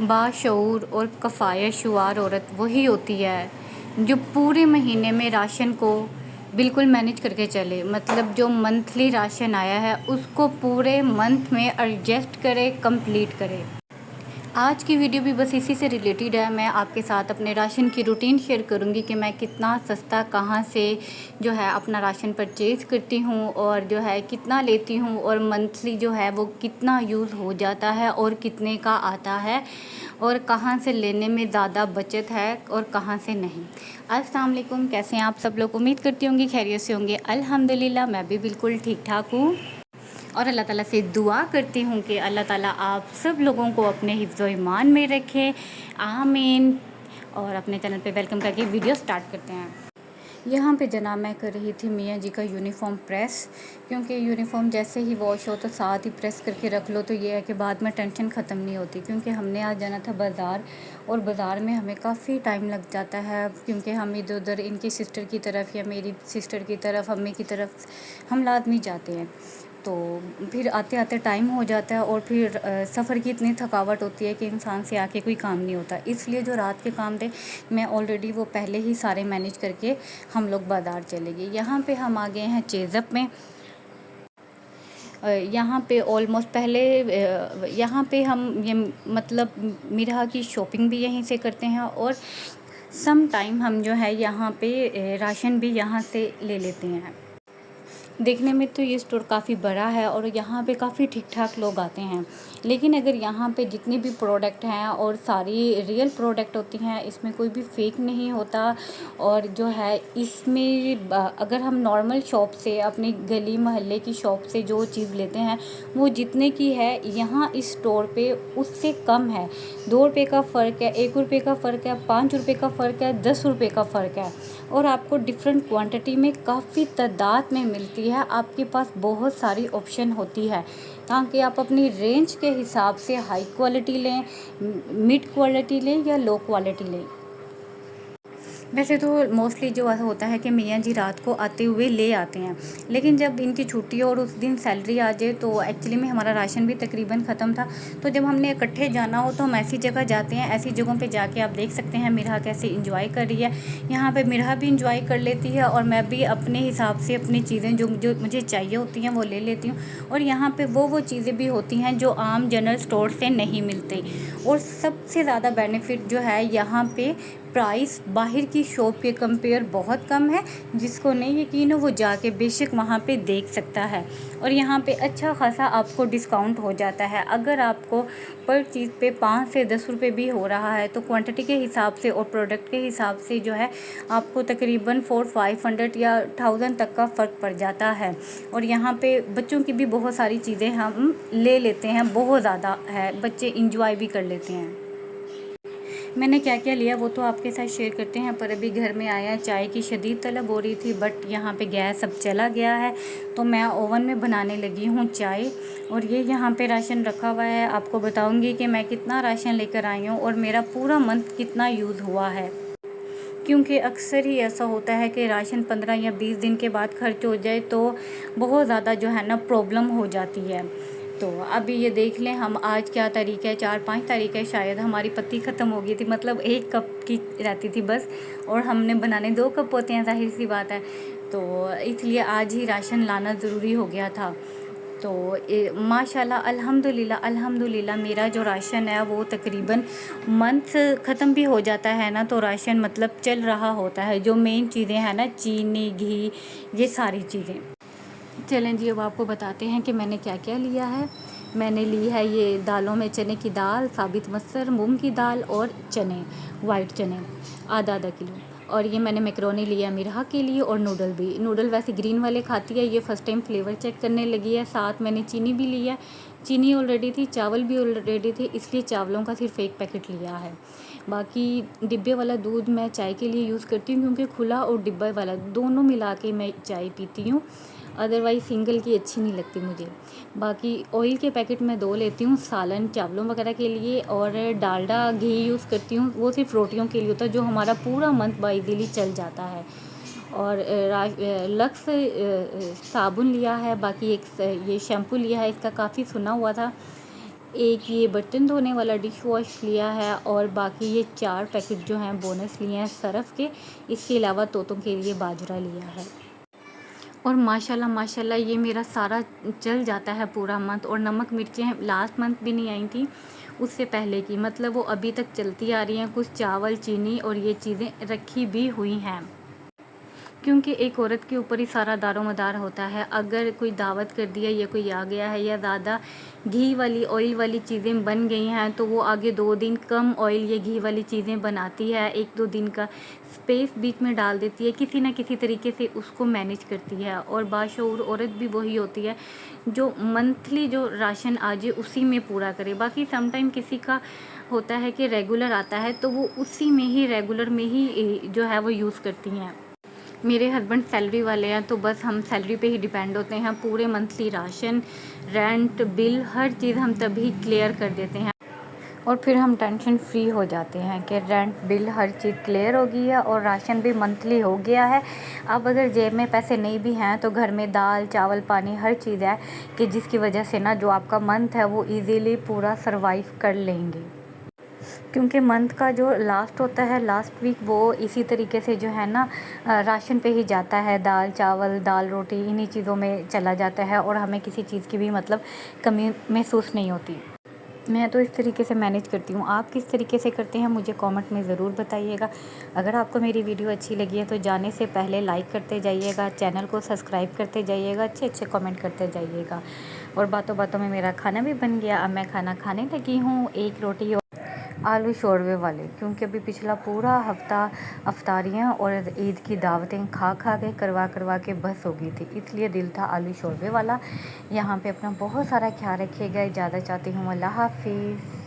बाशऊर और कफ़ायत शुआर औरत वही होती है जो पूरे महीने में राशन को बिल्कुल मैनेज करके चले। मतलब जो मंथली राशन आया है उसको पूरे मंथ में एडजस्ट करे, कंप्लीट करे। आज की वीडियो भी बस इसी से रिलेटेड है। मैं आपके साथ अपने राशन की रूटीन शेयर करूंगी कि मैं कितना सस्ता कहाँ से जो है अपना राशन परचेज़ करती हूँ और जो है कितना लेती हूँ और मंथली जो है वो कितना यूज़ हो जाता है और कितने का आता है और कहाँ से लेने में ज़्यादा बचत है और कहाँ से नहीं। अस्सलाम वालेकुम, कैसे हैं आप सब लोग? उम्मीद करती होंगी खैरियत से होंगे। अल्हम्दुलिल्लाह मैं भी बिल्कुल ठीक ठाक हूँ और अल्लाह ताला से दुआ करती हूँ कि अल्लाह ताला आप सब लोगों को अपने हिफ्ज़ व ईमान में रखे, आमीन। और अपने चैनल पे वेलकम करके वीडियो स्टार्ट करते हैं। यहाँ पे जनाब मैं कर रही थी मियाँ जी का यूनिफॉर्म प्रेस, क्योंकि यूनिफॉर्म जैसे ही वॉश हो तो साथ ही प्रेस करके रख लो, तो ये है कि बाद में टेंशन ख़त्म नहीं होती। क्योंकि हमने आज जाना था बाज़ार और बाज़ार में हमें काफ़ी टाइम लग जाता है, क्योंकि हम इधर उधर इनकी सिस्टर की तरफ या मेरी सिस्टर की तरफ, अम्मी की तरफ हम लाजमी जाते हैं, तो फिर आते आते टाइम हो जाता है और फिर सफ़र की इतनी थकावट होती है कि इंसान से आके कोई काम नहीं होता। इसलिए जो रात के काम थे मैं ऑलरेडी वो पहले ही सारे मैनेज करके हम लोग बाज़ार चले गए। यहाँ पे हम आ गए हैं चेज़अप में। यहाँ पे ऑलमोस्ट पहले यहाँ पे हम ये मतलब मिरहा की शॉपिंग भी यहीं से करते हैं और सम टाइम हम जो है यहाँ पे राशन भी यहाँ से ले लेते हैं। देखने में तो ये स्टोर काफ़ी बड़ा है और यहाँ पे काफ़ी ठीक ठाक लोग आते हैं, लेकिन अगर यहाँ पे जितने भी प्रोडक्ट हैं और सारी रियल प्रोडक्ट होती हैं, इसमें कोई भी फेक नहीं होता। और जो है इसमें अगर हम नॉर्मल शॉप से, अपनी गली मोहल्ले की शॉप से जो चीज़ लेते हैं वो जितने की है यहाँ इस स्टोर पे उससे कम है। 2 रुपये का फ़र्क है, 1 रुपये का फ़र्क है, 5 रुपये का फ़र्क है, 10 रुपये का फ़र्क है और आपको डिफरेंट क्वांटिटी में काफ़ी तादाद में मिलती है। आपके पास बहुत सारी ऑप्शन होती है ताकि आप अपनी रेंज के हिसाब से हाई क्वालिटी लें, मिड क्वालिटी लें या लो क्वालिटी लें। वैसे तो मोस्टली जो ऐसा होता है कि मियाँ जी रात को आते हुए ले आते हैं, लेकिन जब इनकी छुट्टी और उस दिन सैलरी आ जाए तो एक्चुअली में हमारा राशन भी तकरीबन ख़त्म था, तो जब हमने इकट्ठे जाना हो तो हम ऐसी जगह जाते हैं। ऐसी जगहों पे जाके आप देख सकते हैं मिरहा कैसे इंजॉय कर रही है। यहाँ पे मिरहा भी इंजॉय कर लेती है और मैं भी अपने हिसाब से अपनी चीज़ें जो जो मुझे चाहिए होती हैं वो ले लेती हूँ। और यहाँ पर वो चीज़ें भी होती हैं जो आम जनरल स्टोर से नहीं मिलती। और सबसे ज़्यादा बेनिफिट जो है यहाँ पे प्राइस बाहर की शॉप के कंपेयर बहुत कम है। जिसको नहीं यकीन हो वो जाके बेशक वहाँ पे देख सकता है और यहाँ पे अच्छा खासा आपको डिस्काउंट हो जाता है। अगर आपको पर चीज़ पे 5 से 10 रुपये भी हो रहा है तो क्वांटिटी के हिसाब से और प्रोडक्ट के हिसाब से जो है आपको तकरीबन 400-500 या 1000 तक का फ़र्क पड़ जाता है। और यहाँ पे बच्चों की भी बहुत सारी चीज़ें हम ले लेते हैं, बहुत ज़्यादा है, बच्चे इंजॉय भी कर लेते हैं। मैंने क्या क्या लिया वो तो आपके साथ शेयर करते हैं, पर अभी घर में आया चाय की शदीद तलब हो रही थी, बट यहाँ पे गैस अब चला गया है तो मैं ओवन में बनाने लगी हूँ चाय। और ये यहाँ पे राशन रखा हुआ है, आपको बताऊँगी कि मैं कितना राशन लेकर आई हूँ और मेरा पूरा मंथ कितना यूज़ हुआ है। क्योंकि अक्सर ही ऐसा होता है कि राशन 15 या 20 दिन के बाद खर्च हो जाए तो बहुत ज़्यादा जो है ना प्रॉब्लम हो जाती है। तो अभी ये देख लें हम आज क्या तारीख है, 4-5 तारीख है शायद। हमारी पत्ती ख़त्म हो गई थी, मतलब 1 कप की रहती थी बस, और हमने बनाने 2 कप होते हैं, ज़ाहिर सी बात है। तो इसलिए आज ही राशन लाना ज़रूरी हो गया था। तो माशाल्लाह अल्हम्दुलिल्लाह मेरा जो राशन है वो तकरीबन मंथ ख़त्म भी हो जाता है ना, तो राशन मतलब चल रहा होता है। जो मेन चीज़ें हैं ना, चीनी, घी, ये सारी चीज़ें। चलें जी, अब आपको बताते हैं कि मैंने क्या क्या लिया है। मैंने ली है ये दालों में चने की दाल, साबित मसर, मूंग की दाल और चने, वाइट चने, आधा किलो। और ये मैंने मैक्रोनी लिया मिरहा के लिए और नूडल भी। नूडल वैसे ग्रीन वाले खाती है, ये फ़र्स्ट टाइम फ्लेवर चेक करने लगी है। साथ मैंने चीनी भी ली है, चीनी ऑलरेडी थी, चावल भी ऑलरेडी थे, इसलिए चावलों का सिर्फ 1 पैकेट लिया है। बाकी डिब्बे वाला दूध मैं चाय के लिए यूज़ करती हूँ, क्योंकि खुला और डिब्बे वाला दोनों मिला के मैं चाय पीती हूँ, अदरवाइज़ सिंगल की अच्छी नहीं लगती मुझे। बाकी ऑयल के पैकेट मैं 2 लेती हूँ सालन चावलों वगैरह के लिए, और डालडा घी यूज़ करती हूँ, वो सिर्फ रोटियों के लिए होता है, जो हमारा पूरा मंथ बाइज़िली चल जाता है। और लक्स साबुन लिया है। बाकी एक ये शैम्पू लिया है, इसका काफ़ी सुना हुआ था एक ये बर्तन धोने वाला डिश वॉश लिया है और बाकी ये 4 पैकेट जो हैं बोनस लिए हैं सरफ़ के। इसके अलावा तोतों के लिए बाजरा लिया है। और माशाल्लाह माशाल्लाह ये मेरा सारा चल जाता है पूरा मंथ। और नमक मिर्चें लास्ट मंथ भी नहीं आई थी, उससे पहले की, मतलब वो अभी तक चलती आ रही हैं। कुछ चावल, चीनी और ये चीज़ें रखी भी हुई हैं, क्योंकि एक औरत के ऊपर ही सारा दारोमदार होता है। अगर कोई दावत कर दिया या कोई आ गया है या ज़्यादा घी वाली, ऑयल वाली चीज़ें बन गई हैं, तो वो आगे 2 दिन कम ऑयल या घी वाली चीज़ें बनाती है, 1-2 दिन का स्पेस बीच में डाल देती है, किसी न किसी तरीके से उसको मैनेज करती है। और बाशऊर औरत भी वही होती है जो मंथली जो राशन आ जाए उसी में पूरा करे। बाकी समटाइम किसी का होता है कि रेगुलर आता है, तो वो उसी में ही रेगुलर में ही जो है वो यूज़ करती हैं। मेरे हस्बैंड सैलरी वाले हैं, तो बस हम सैलरी पे ही डिपेंड होते हैं। पूरे मंथली राशन, रेंट, बिल, हर चीज़ हम तभी क्लियर कर देते हैं और फिर हम टेंशन फ्री हो जाते हैं कि रेंट, बिल, हर चीज़ क्लियर हो गई है और राशन भी मंथली हो गया है। अब अगर जेब में पैसे नहीं भी हैं तो घर में दाल, चावल, पानी हर चीज़ है कि जिसकी वजह से ना जो आपका मंथ है वो इजीली पूरा सरवाइव कर लेंगे। क्योंकि मंथ का जो लास्ट होता है, लास्ट वीक, वो इसी तरीके से जो है ना राशन पे ही जाता है। दाल, चावल, दाल, रोटी इन्हीं चीज़ों में चला जाता है और हमें किसी चीज़ की भी मतलब कमी महसूस नहीं होती। मैं तो इस तरीके से मैनेज करती हूँ। आप किस तरीके से करते हैं मुझे कमेंट में ज़रूर बताइएगा। अगर आपको मेरी वीडियो अच्छी लगी है तो जाने से पहले लाइक करते जाइएगा, चैनल को सब्सक्राइब करते जाइएगा, अच्छे कमेंट करते जाइएगा। और बातों बातों में मेरा खाना भी बन गया। अब मैं खाना खाने लगी हूँ, एक रोटी और आलू शोरवे वाले, क्योंकि अभी पिछला पूरा हफ्ता अफ्तारियाँ और ईद की दावतें खा के करवा के बस हो गई थी, इसलिए दिल था आलू शोरवे वाला। यहाँ पे अपना बहुत सारा ख्याल रखिएगा। इजाज़त चाहती हूँ। अल्लाह हाफिज़।